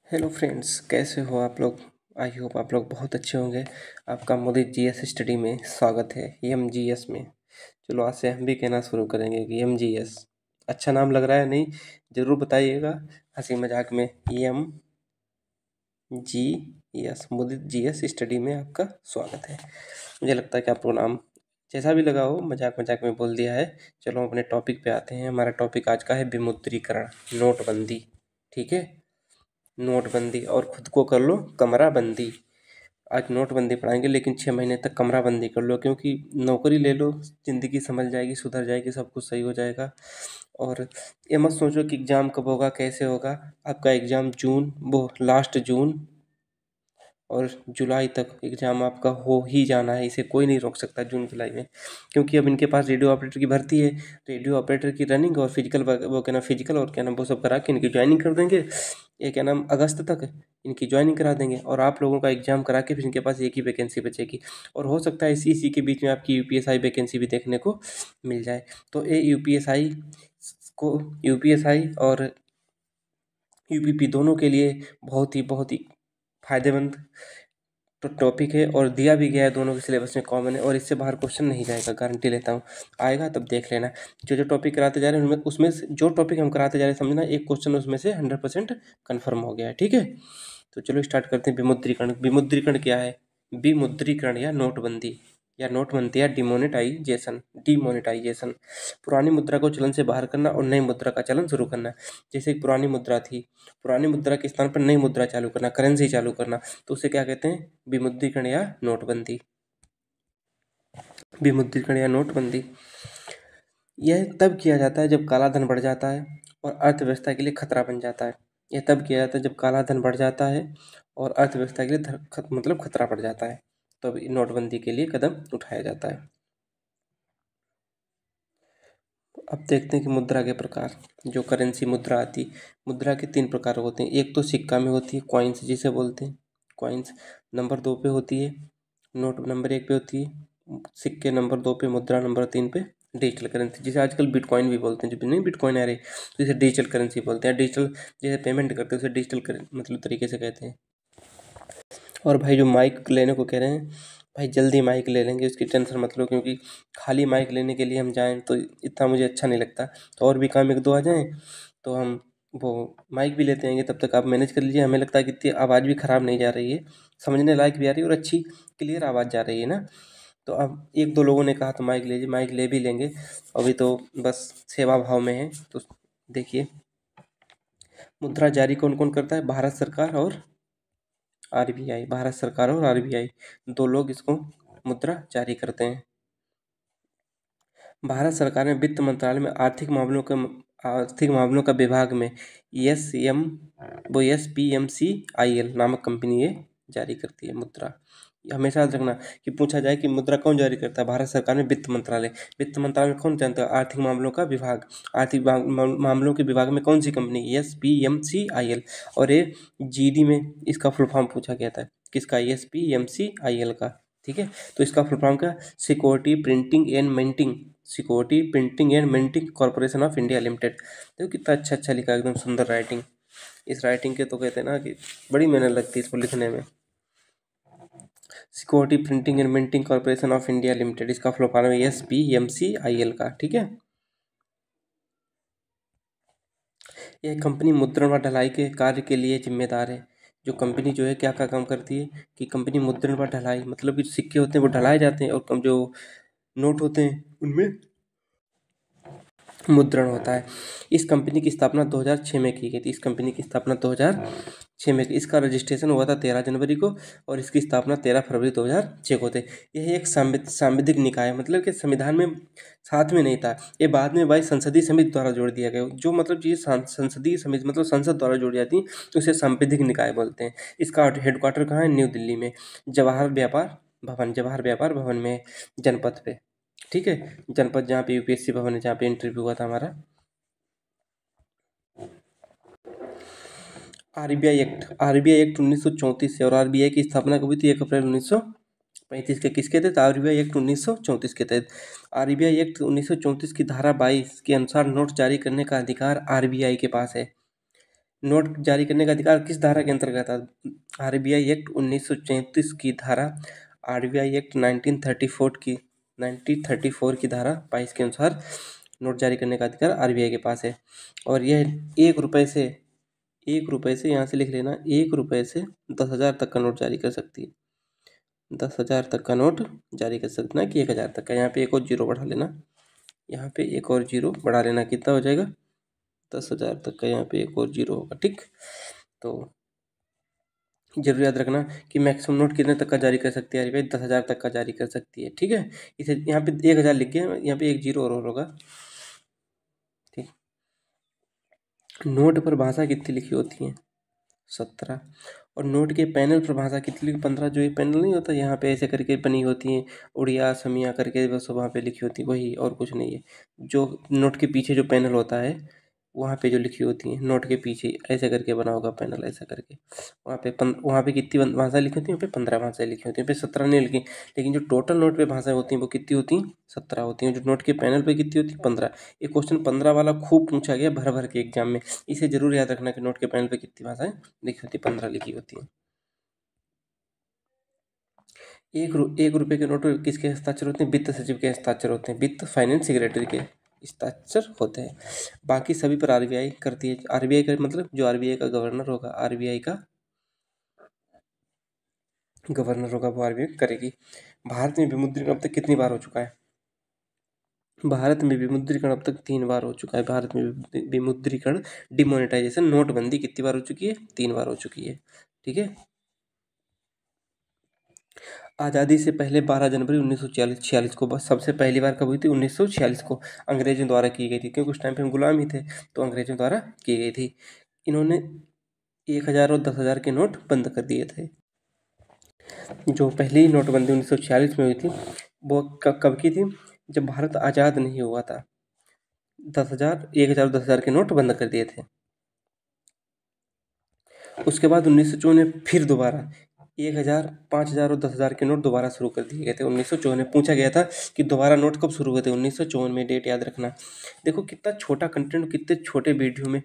Hello friends, कैसे हो आप लोग। आई होप आप लोग बहुत अच्छे होंगे। आपका मोदी जीएस स्टडी में स्वागत है, एमजीएस में। चलो आज से हम भी कहना शुरू करेंगे कि एमजीएस अच्छा नाम लग रहा है नहीं, ज़रूर बताइएगा हंसी मजाक में। M G S, Modi GS study में आपका स्वागत है। मुझे लगता है कि आपको नाम जैसा भी लगा हो मजाक मजाक में बोल दिया है। चलो हम अपने टॉपिक पे आते हैं। हमारा टॉपिक आज का है विमुद्रीकरण, नोटबंदी। ठीक है, नोटबंदी और खुद को कर लो कमरा बंदी। आज नोटबंदी पढ़ाएंगे, लेकिन 6 महीने तक कमरा बंदी कर लो, क्योंकि नौकरी ले लो, ज़िंदगी संभल जाएगी, सुधर जाएगी, सब कुछ सही हो जाएगा। और ये मत सोचो कि एग्ज़ाम कब होगा, कैसे होगा। आपका एग्ज़ाम जून, वो लास्ट जून और जुलाई तक एग्ज़ाम आपका हो ही जाना है। इसे कोई नहीं रोक सकता जून जुलाई में, क्योंकि अब इनके पास रेडियो ऑपरेटर की भर्ती है। रेडियो ऑपरेटर की रनिंग और फिजिकल वो क्या नाम, फिजिकल और क्या नाम, वो सब करा के इनकी ज्वाइनिंग कर देंगे। ये क्या नाम, अगस्त तक इनकी ज्वाइनिंग करा देंगे और आप लोगों का एग्ज़ाम करा के फिर इनके पास एक ही वैकेंसी बचेगी। और हो सकता है इसी के बीच में आपकी यूपीएसआई वैकेंसी भी देखने को मिल जाए। तो ये यूपीएसआई और यूपीपी दोनों के लिए बहुत ही फ़ायदेमंद तो टॉपिक है, और दिया भी गया है, दोनों के सिलेबस में कॉमन है, और इससे बाहर क्वेश्चन नहीं जाएगा, गारंटी लेता हूँ। आएगा तब देख लेना। जो जो टॉपिक कराते जा रहे हैं उनमें, उसमें से जो टॉपिक हम कराते जा रहे हैं, समझना एक क्वेश्चन उसमें से 100% कन्फर्म हो गया है। ठीक है, तो चलो स्टार्ट करते हैं। विमुद्रीकरण। विमुद्रीकरण क्या है? विमुद्रीकरण या नोटबंदी या डिमोनेटाइजेशन। डिमोनेटाइजेशन, पुरानी मुद्रा को चलन से बाहर करना और नई मुद्रा का चलन शुरू करना। जैसे एक पुरानी मुद्रा थी, पुरानी मुद्रा के स्थान पर नई मुद्रा चालू करना, करेंसी चालू करना, तो उसे क्या कहते हैं? विमुद्रीकरण या नोटबंदी। विमुद्रीकरण या नोटबंदी यह तब किया जाता है जब काला धन बढ़ जाता है और अर्थव्यवस्था के लिए खतरा बन जाता है। यह तब किया जाता है जब काला धन बढ़ जाता है और अर्थव्यवस्था के लिए मतलब खतरा बढ़ जाता है, तो अब नोटबंदी के लिए कदम उठाया जाता है। अब देखते हैं कि मुद्रा के प्रकार। जो करेंसी मुद्रा आती, मुद्रा के 3 प्रकार होते हैं। एक तो सिक्का में होती है, कॉइन्स जिसे बोलते हैं, कॉइन्स। नंबर 2 पे होती है नोट, नंबर 1 पे होती है सिक्के, नंबर 2 पे मुद्रा, नंबर 3 पे डिजिटल करेंसी, जिसे आजकल बिटकॉइन भी बोलते हैं। जो नहीं बिटकॉइन आ रही, तो इसे डिजिटल करेंसी बोलते हैं। डिजिटल जैसे पेमेंट करते हैं उसे डिजिटल मतलब तरीके से कहते हैं। और भाई जो माइक लेने को कह रहे हैं, भाई जल्दी माइक ले लेंगे, उसकी टेंशन मत लो, क्योंकि खाली माइक लेने के लिए हम जाएँ तो इतना मुझे अच्छा नहीं लगता। तो और भी काम 1-2 आ जाएँ तो हम वो माइक भी लेते आएंगे। तब तक आप मैनेज कर लीजिए। हमें लगता है कि इतनी आवाज़ भी ख़राब नहीं जा रही है, समझने लायक भी आ रही है और अच्छी क्लियर आवाज़ जा रही है ना। तो अब 1-2 लोगों ने कहा तो माइक लीजिए, माइक ले भी लेंगे। अभी तो बस सेवा भाव में है। तो देखिए, मुद्रा जारी कौन कौन करता है? भारत सरकार और आरबीआई। भारत सरकार और आरबीआई, 2 लोग इसको मुद्रा जारी करते हैं। भारत सरकार में वित्त मंत्रालय में आर्थिक मामलों का विभाग में एसपीएमसीआईएल नामक कंपनी ये जारी करती है मुद्रा। हमेशा याद रखना कि पूछा जाए कि मुद्रा कौन जारी करता है? भारत सरकार में वित्त मंत्रालय। वित्त मंत्रालय में कौन जानता है? आर्थिक मामलों का विभाग। आर्थिक मामलों के विभाग में कौन सी कंपनी? एसपीएमसीआईएल। और ये जीडी में इसका फुल फॉर्म पूछा गया था, किसका? एसपीएमसीआईएल का। ठीक है, तो इसका फुल फॉर्म क्या? Security printing and minting corporation of India limited. देखो कितना अच्छा लिखा, एकदम सुंदर राइटिंग। इस राइटिंग के तो कहते हैं ना कि बड़ी मेहनत लगती है इसको लिखने में। Security printing and minting corporation of India limited, इसका फुल फॉर्म है एसपीएमसीआईएल का। ठीक है, यह कंपनी मुद्रण व ढलाई के कार्य के लिए जिम्मेदार है। जो कंपनी जो है क्या क्या काम करती है कि कंपनी मुद्रण व ढलाई, मतलब कि सिक्के होते हैं वो ढलाए जाते हैं और जो नोट होते हैं उनमें मुद्रण होता है। इस कंपनी की स्थापना 2006 में की गई थी। इस कंपनी की स्थापना 2006 में, इसका रजिस्ट्रेशन हुआ था 13 जनवरी को और इसकी स्थापना 13 फरवरी 2006 को थे। यह एक सांविधिक निकाय है, मतलब कि संविधान में साथ में नहीं था, ये बाद में भाई संसदीय समिति द्वारा जोड़ दिया गया। जो मतलब चीज़ें संसदीय समिति मतलब संसद द्वारा जोड़ जाती तो उसे सांविधिक निकाय बोलते हैं। इसका हेडक्वार्टर कहाँ है? न्यू दिल्ली में, जवाहर व्यापार भवन में, जनपथ पे। ठीक है, जनपद जहाँ पे यूपीएससी भवन है, जहाँ पे इंटरव्यू हुआ था हमारा। आरबीआई एक्ट 1934 से, और आरबीआई की स्थापना कब हुई थी? 1 अप्रैल 1935 के किसके तहत? आरबीआई एक्ट 1934 के तहत। आरबीआई एक्ट 1934 की धारा 22 के अनुसार नोट जारी करने का अधिकार आरबीआई के पास है। नोट जारी करने का अधिकार किस धारा के अंतर्गत आता? आरबीआई एक्ट 1934 की धारा, आरबीआई एक्ट 1934 की धारा 22 के अनुसार नोट जारी करने का अधिकार आरबीआई के पास है। और यह 1 रुपये से यहाँ से लिख लेना, 1 रुपये से 10,000 तक का नोट जारी कर सकती है। 10,000 तक का नोट जारी कर सकते ना कि 1,000 तक का। यहाँ पे एक और जीरो बढ़ा लेना, यहाँ पे एक और जीरो बढ़ा लेना, कितना हो जाएगा? 10,000 तक का। यहाँ पे एक और जीरो होगा, ठीक। तो जरूर याद रखना कि मैक्सिमम नोट कितने तक का जारी कर सकती है आरबीआई? 10,000 तक का जारी कर सकती है, ठीक है। इसे यहाँ पे 1,000 लिख गया, यहाँ पे एक जीरो और होगा, ठीक। नोट पर भाषा कितनी लिखी होती है? 17। और नोट के पैनल पर भाषा कितनी लिखी? 15। जो ये पैनल नहीं होता, यहाँ पे ऐसे करके बनी होती है, उड़िया समिया करके, बस वहाँ पे लिखी होती है, वही, और कुछ नहीं है। जो नोट के पीछे जो पैनल होता है, वहाँ पे जो लिखी होती है, नोट के पीछे ऐसे करके बना होगा पैनल, ऐसा करके। वहाँ पे कितनी भाषाएं लिखी होती हैं? वहाँ पे 15 भाषाएं लिखी होती हैं, यहाँ पे 17 नहीं लिखी। लेकिन जो टोटल नोट पे भाषाएं होती हैं वो कितनी होती हैं? 17 होती हैं। जो नोट के पैनल पे कितनी होती है? 15। ये क्वेश्चन 15 वाला खूब पूछा गया भर भर के एग्जाम में। इसे जरूर याद रखना कि नोट के पैनल पे कितनी भाषाएं लिखी होती है? 15 लिखी होती हैं। 1 रुपये के नोट पर किसके हस्ताक्षर होते हैं? वित्त सचिव के हस्ताक्षर होते हैं, वित्त फाइनेंस सेक्रेटरी के हस्ताक्षर होते हैं। बाकी सभी पर आरबीआई करती है। आरबीआई का मतलब जो आरबीआई का गवर्नर होगा, आरबीआई का गवर्नर होगा, वो आरबीआई करेगी। भारत में विमुद्रीकरण अब तक कितनी बार हो चुका है? भारत में विमुद्रीकरण अब तक 3 बार हो चुका है। भारत में विमुद्रीकरण, डिमोनेटाइजेशन, नोटबंदी कितनी बार हो चुकी है? 3 बार हो चुकी है, ठीक है। आज़ादी से पहले 12 जनवरी 1946 को, बस सबसे पहली बार कब हुई थी? 1946 को अंग्रेजों द्वारा की गई थी, क्योंकि उस टाइम पे हम गुलाम ही थे, तो अंग्रेजों द्वारा की गई थी। इन्होंने 1,000 और 10,000 के नोट बंद कर दिए थे। जो पहली नोटबंदी 1946 में हुई थी, वो कब की थी? जब भारत आज़ाद नहीं हुआ था। 10,000, 1,000, 10,000 के नोट बंद कर दिए थे। उसके बाद 1954 में फिर दोबारा 1,000, 5,000 और 10,000 के नोट दोबारा शुरू कर दिए गए थे। 1954 में पूछा गया था कि दोबारा नोट कब शुरू हुए थे? 1954 में। डेट याद रखना। देखो कितना छोटा कंटेंट, कितने छोटे वीडियो में।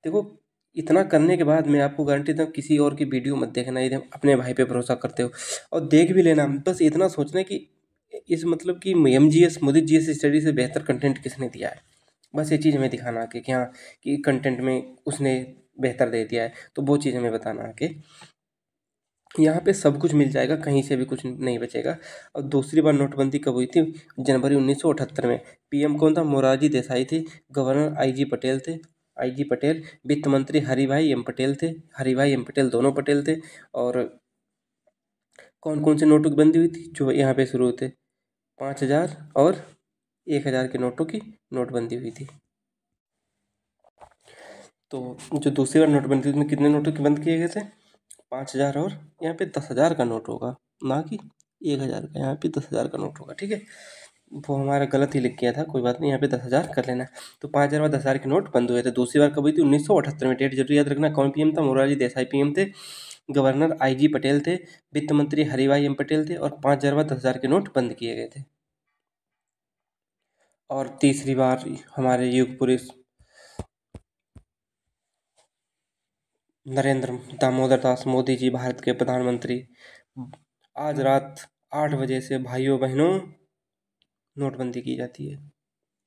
देखो इतना करने के बाद मैं आपको गारंटी दूँ, किसी और की वीडियो मत देखना यदि अपने भाई पे भरोसा करते हो, और देख भी लेना, बस इतना सोचना कि इस मतलब कि एमजीएस, मोदी जीएस स्टडी से बेहतर कंटेंट किसने दिया है। बस ये चीज़ हमें दिखाना कि क्या कि कंटेंट में उसने बेहतर दे दिया है, तो वो चीज़ हमें बताना कि यहाँ पे सब कुछ मिल जाएगा, कहीं से भी कुछ नहीं बचेगा। और दूसरी बार नोटबंदी कब हुई थी? जनवरी 1978 में। पीएम कौन था? मोरारजी देसाई थे। गवर्नर आईजी पटेल थे, आईजी पटेल। वित्त मंत्री हरिभाई एम पटेल थे, हरिभाई एम पटेल, दोनों पटेल थे। और कौन कौन से नोटबंदी हुई थी जो यहाँ पे शुरू होते? 5,000 और 1,000 के नोटों की नोटबंदी हुई थी। तो जो दूसरी बार नोटबंदी थी, उसमें कितने नोटों के बंद किए गए थे? 5,000 और यहाँ पे 10,000 का नोट होगा, ना कि 1,000 का। यहाँ पे 10,000 का नोट होगा, ठीक है। वो हमारा गलत ही लिख गया था, कोई बात नहीं, यहाँ पे 10,000 कर लेना। तो 5,000 और 10,000 के नोट बंद हुए थे। दूसरी बार कब हुई थी? 1978 में। डेट जरूर याद रखना। कौन पीएम था? मोरारजी देसाई पीएम थे। गवर्नर आईजी पटेल थे। वित्त मंत्री हरिभाई एम पटेल थे। और 5,000 व 10,000 के नोट बंद किए गए थे। और तीसरी बार हमारे युग पुरुष नरेंद्र दामोदर दास मोदी जी, भारत के प्रधानमंत्री। आज रात 8 बजे से भाइयों बहनों नोटबंदी की जाती है।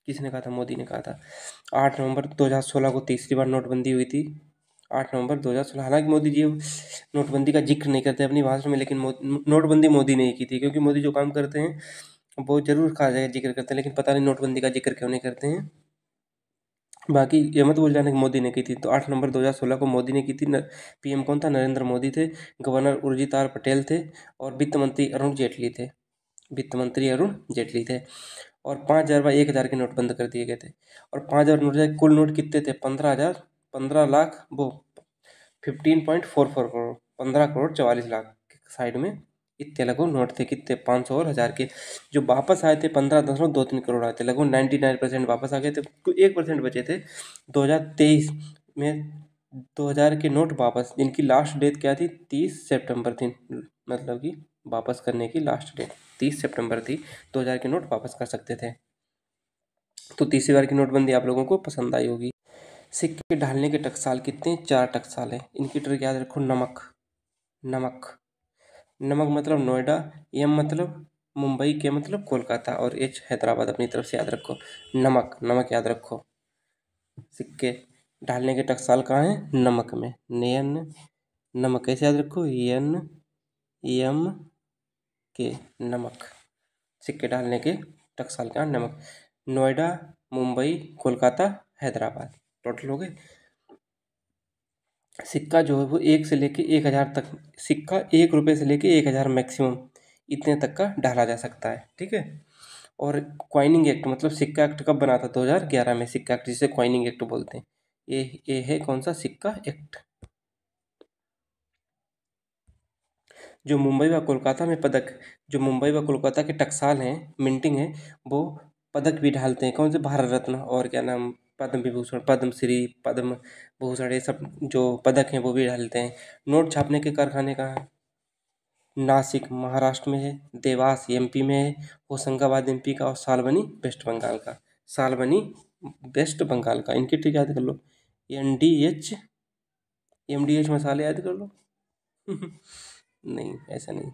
किसने कहा था? मोदी ने कहा था। 8 नवंबर 2016 को तीसरी बार नोटबंदी हुई थी। 8 नवंबर 2016। हालांकि मोदी जी नोटबंदी का जिक्र नहीं करते अपनी भाषण में, लेकिन नोटबंदी मोदी ने ही की थी, क्योंकि मोदी जो काम करते हैं वो जरूर कहा जाएगा, जिक्र करते हैं, लेकिन पता नहीं नोटबंदी का जिक्र क्यों नहीं करते हैं। बाकी ये मत भूल जाना कि मोदी ने की थी। तो 8 नवंबर 2016 को मोदी ने की थी। पीएम कौन था? नरेंद्र मोदी थे। गवर्नर उर्जित आर पटेल थे। और वित्त मंत्री अरुण जेटली थे, वित्त मंत्री अरुण जेटली थे। और 5,000 व 1,000 के नोट बंद कर दिए गए थे। और 5,000 नोट, कुल नोट कितने थे? 15,000, 15 लाख, वो 15.44 करोड़, 15 करोड़ 44 लाख साइड में इतने लगभग नोट थे। कितने? 500 और 1,000 के। जो वापस आए थे 15.23 करोड़ आए थे, लगभग 99% वापस आ गए थे। 1% बचे थे 2023 में। 2,000 के नोट वापस, जिनकी लास्ट डेट क्या थी? 30 सितंबर थी, मतलब कि वापस करने की लास्ट डेट 30 सितंबर थी। 2,000 के नोट वापस कर सकते थे। तो तीसरी बार की नोटबंदी आप लोगों को पसंद आई होगी। सिक्के ढालने के टकसाल कितने? 4 टकसाल हैं। इनकी ट्रिक याद रखो। नमक, नमक, नमक मतलब नोएडा, एम मतलब मुंबई, के मतलब कोलकाता और एच हैदराबाद। अपनी तरफ से याद रखो। नमक, नमक याद रखो। सिक्के ढालने के टकसाल कहाँ हैं? नमक में। एन, नमक कैसे याद रखो? एन एम के, नमक। सिक्के डालने के टकसाल का नमक। नोएडा, मुंबई, कोलकाता, हैदराबाद, टोटल हो गए। सिक्का जो है वो 1 से लेके 1000 तक, सिक्का 1 रुपये से लेके 1000 मैक्सिमम इतने तक का डाला जा सकता है, ठीक है। और कॉइनिंग एक्ट मतलब सिक्का एक्ट कब बना था? 2011 में सिक्का एक्ट, जिसे कॉइनिंग एक्ट बोलते हैं। ये है कौन सा? सिक्का एक्ट। जो मुंबई व कोलकाता में पदक, जो मुंबई व कोलकाता के टकसाल हैं, मिंटिंग है, वो पदक भी ढालते हैं। कौन से? भारत रत्न और क्या नाम, पद्म विभूषण, पद्मश्री, पद्म भूषण, ये सब जो पदक हैं वो भी ढालते हैं। नोट छापने के कारखाने कहाँ हैं? नासिक महाराष्ट्र में है, देवास एमपी में है, होशंगाबाद एमपी का, और सालबनी वेस्ट बंगाल का। सालबनी वेस्ट बंगाल का। इनकी ट्रिक याद कर लो। एनडीएच, एमडीएच मसाले याद कर लो। नहीं, ऐसा नहीं।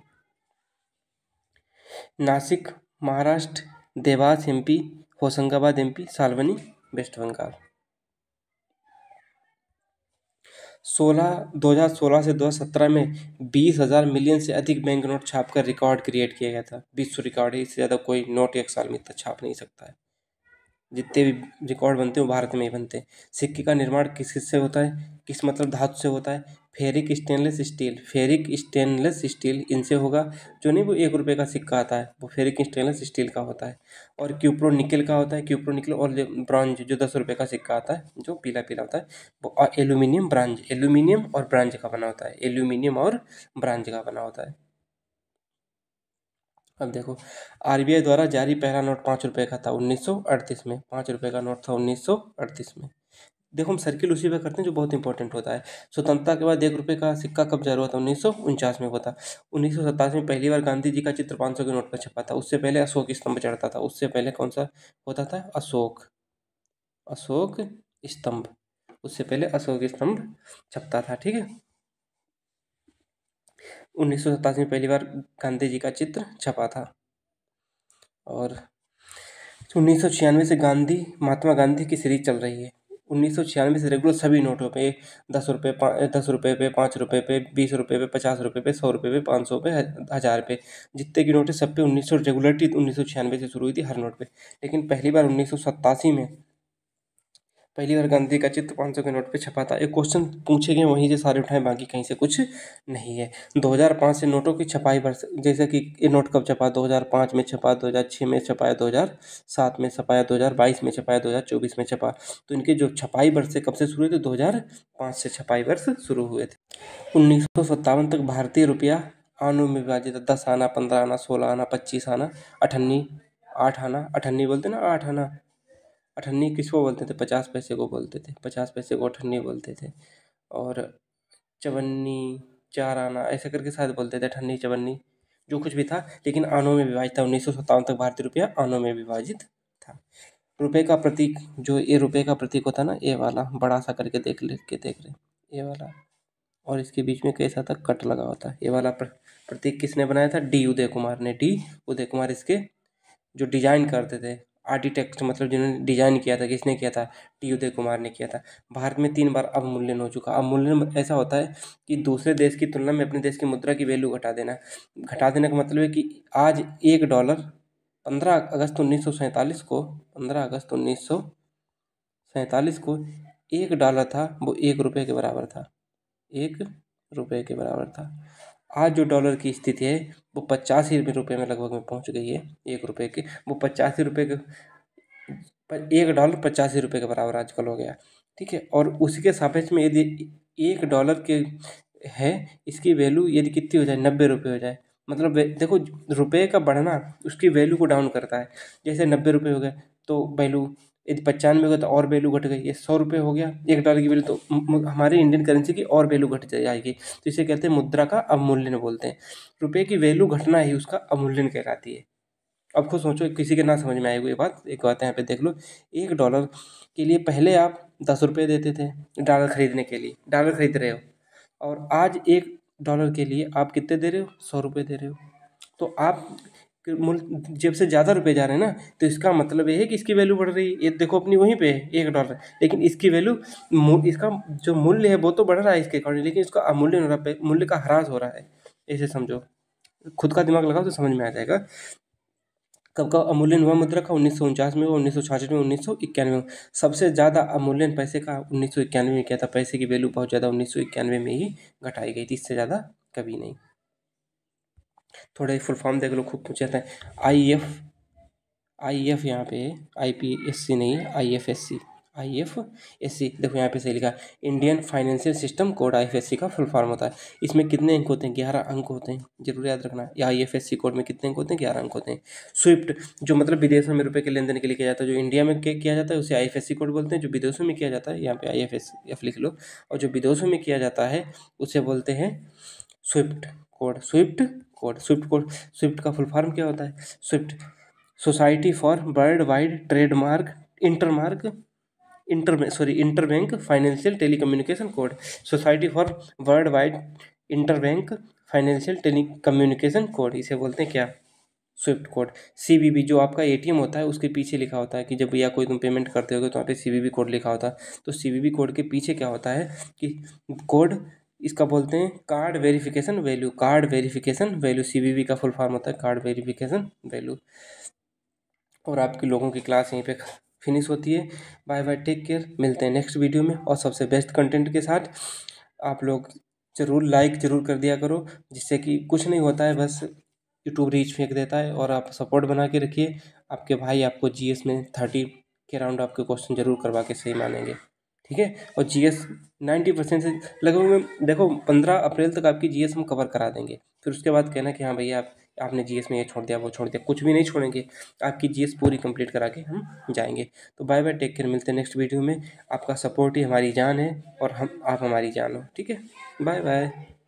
Nashik Maharashtra, Dewas MP, Hoshangabad MP, Salboni west Bengal. 2016 से 2017 में 20,000 मिलियन से अधिक बैंक नोट छापकर रिकॉर्ड क्रिएट किया गया था। विश्व रिकॉर्ड है, इससे ज़्यादा कोई नोट एक साल में इतना छाप नहीं सकता है। जितने भी रिकॉर्ड बनते हैं वो भारत में ही बनते हैं। सिक्के का निर्माण किस किस से होता है? किस मतलब धातु से होता है? Ferric stainless steel, ferric stainless steel इनसे होगा। जो नहीं वो 1 रुपये का सिक्का आता है वो फेरिक स्टेनलेस स्टील का होता है। और क्यूप्रो निकल का होता है, क्यूप्रो निकल। और ब्रॉन्ज जो 10 रुपये का सिक्का आता है जो पीला पीला होता है वो, और एल्यूमिनियम ब्रांज, एल्यूमिनियम और ब्रांज का बना होता है, एल्यूमिनियम और ब्रांज का बना होता है। अब देखो, आरबीआई द्वारा जारी पहला नोट 5 रुपये का था 1938 में। 5 रुपये का नोट था 1938 में। देखो हम सर्किल उसी पे करते हैं जो बहुत इंपॉर्टेंट होता है। स्वतंत्रता के बाद 1 रुपये का सिक्का कब जारी हुआ था? 1949 में हुआ था। 1987 में पहली बार गांधी जी का चित्र 500 के नोट पर छपा था। उससे पहले अशोक स्तंभ चढ़ता था। उससे पहले कौन सा होता था? अशोक, अशोक स्तंभ। उससे पहले अशोक स्तंभ छपता था, ठीक है। 1987 में पहली बार गांधी जी का चित्र छपा था। और 1996 से महात्मा गांधी की सीरीज चल रही है। 1996 से रेगुलर सभी नोटों पे 10 रुपये, 10 रुपये पे, 5 रुपये पे, 20 रुपये पे, 50 रुपये पे, 100 रुपये पे, 500 पे, 1000 पे, जितने की नोट है सब पे 1900 रेगुलरिटी 1996 से शुरू हुई थी हर नोट पे। लेकिन पहली बार 1987 में पहली बार गांधी का चित्र 500 के नोट पे छपा था। एक क्वेश्चन पूछे गए वहीं से सारे उठाए, बाकी कहीं से कुछ नहीं है। 2005 से नोटों की छपाई वर्ष, जैसे कि ये नोट कब छपा? 2005 में छपा, 2006 में छपाया, 2007 में छपाया, 2022 में छपाया, 2024 में छपा। तो इनके जो छपाई वर्ष से कब से शुरू हुए थे? 2005 से छपाई वर्ष शुरू हुए थे। 1957 तक भारतीय रुपया आनों में विभाजित था। 10 आना, 15 आना, 16 आना, 25 आना, अठन्नी, 8 आना, अठन्नी बोलते ना, 8 आना। अठन्नी किसको बोलते थे? 50 पैसे को बोलते थे। 50 पैसे को अठन्नी बोलते थे। और चवन्नी, 4 आना, ऐसे करके शायद बोलते थे, अठन्नी, चवन्नी, जो कुछ भी था। लेकिन आनों में विभाजित था। 1957 तक भारतीय रुपया आनों में विभाजित था। रुपए का प्रतीक, जो ये रुपए का प्रतीक होता है ना, ये वाला बड़ा सा करके देख रहे, ये वाला, और इसके बीच में कैसा था? कट लगा होता है। ये वाला प्रतीक किसने बनाया था? डी उदय कुमार ने। डी उदय कुमार इसके जो डिजाइन करते थे, आर्किटेक्ट मतलब जिन्होंने डिजाइन किया था, किसने किया था? टी उदय कुमार ने किया था। भारत में 3 बार अवमूल्यन हो चुका। अवमूल्यन ऐसा होता है कि दूसरे देश की तुलना में अपने देश की मुद्रा की वैल्यू घटा देना। घटा देने का मतलब है कि आज $1 15 अगस्त 1947 को, 15 अगस्त 1947 को $1 था, वो 1 रुपये के बराबर था। 1 रुपये के बराबर था। आज जो डॉलर की स्थिति है वो 85 रुपये में लगभग में पहुंच गई है। 1 रुपये के वो 85 रुपये के, $1 85 रुपये के बराबर आजकल हो गया, ठीक है। और उसी के सापेक्ष में यदि $1 के है, इसकी वैल्यू यदि कितनी हो जाए? 90 रुपये हो जाए, मतलब देखो रुपये का बढ़ना उसकी वैल्यू को डाउन करता है। जैसे 90 रुपये हो गए तो वैल्यू, यदि 95 हो गया तो और वैल्यू घट गई। ये 100 रुपये हो गया $1 की वैल्यू, तो हमारी इंडियन करेंसी की और वैल्यू घट जाएगी। तो इसे कहते हैं मुद्रा का अवमूल्यन बोलते हैं। रुपये की वैल्यू घटना ही उसका अवमूल्यन कहलाती है। अब खुद सोचो, किसी के ना समझ में आएगी ये बात, एक बात यहाँ पे देख लो। $1 के लिए पहले आप ₹10 देते थे डॉलर खरीदने के लिए, डॉलर खरीद रहे हो, और आज $1 के लिए आप कितने दे रहे हो? ₹100 दे रहे हो। तो आप जेब से ज़्यादा रुपए जा रहे हैं ना, तो इसका मतलब ये है कि इसकी वैल्यू बढ़ रही है। ये देखो अपनी वहीं पे है $1, लेकिन इसकी वैल्यू, इसका जो मूल्य है वो तो बढ़ रहा है इसके अकॉर्डिंग, लेकिन इसका अवमूल्यन हो रहा है, मूल्य का ह्रास हो रहा है। ऐसे समझो, खुद का दिमाग लगाओ तो समझ में आ जाएगा। कब का अवमूल्यन हुआ मुद्रा का? 1949 में हुआ, 1966 में, 1991 में। सबसे ज़्यादा अवमूल्यन पैसे का 1991 में किया था। पैसे की वैल्यू बहुत ज़्यादा 1991 में ही घटाई गई थी, इससे ज़्यादा कभी नहीं। थोड़ा फुल फॉर्म देख लो, खूब पूछ जाता है। आई एफ यहाँ पे IPSC नहीं है, IFSC देखो यहाँ पे सही लिखा, Indian financial system code IFSC का फुल फॉर्म होता है। इसमें कितने अंक होते हैं? 11 अंक होते हैं, जरूर याद रखना। या IFSC कोड में कितने अंक होते हैं? 11 अंक होते हैं। स्विफ्ट, जो मतलब विदेशों में रुपए के लेन देन के लिए किया जाता है, जो इंडिया में किया जाता है उसे IFSC कोड बोलते हैं। जो विदेशों में किया जाता है, यहाँ पे IFSC लिख लो, और जो विदेशों में किया जाता है उसे बोलते हैं स्विफ्ट कोड। स्विफ्ट का फुल फॉर्म क्या होता है? Swift, society for world wide trademark interbank financial telecommunication code. Society for world wide interbank financial telecommunication code, इसे बोलते हैं क्या? Swift code. CVV, जो आपका ATM होता है उसके पीछे लिखा होता है कि जब या कोई तुम पेमेंट करते होगे तो वहाँ पे CVV कोड लिखा होता है। तो CVV कोड के पीछे क्या होता है कि कोड, इसका बोलते हैं कार्ड वेरिफिकेशन वैल्यू। CVV का फुल फॉर्म होता है कार्ड वेरिफिकेशन वैल्यू। और आपके लोगों की क्लास यहीं पे फिनिश होती है। बाय बाय, टेक केयर, मिलते हैं नेक्स्ट वीडियो में और सबसे बेस्ट कंटेंट के साथ। आप लोग ज़रूर लाइक ज़रूर कर दिया करो, जिससे कि कुछ नहीं होता है, बस यूट्यूब रीच फेंक देता है। और आप सपोर्ट बना के रखिए, आपके भाई आपको GS में 30 के राउंड आपके क्वेश्चन जरूर करवा के सही मानेंगे, ठीक है। और GS 90% से लगभग में देखो 15 अप्रैल तक आपकी GS हम कवर करा देंगे। फिर उसके बाद कहना कि हाँ भैया आपने GS में ये छोड़ दिया वो छोड़ दिया, कुछ भी नहीं छोड़ेंगे, आपकी GS पूरी कंप्लीट करा के हम जाएंगे। तो बाय बाय, टेक केयर, मिलते हैं नेक्स्ट वीडियो में। आपका सपोर्ट ही हमारी जान है और आप हमारी जान हो, ठीक है। Bye bye.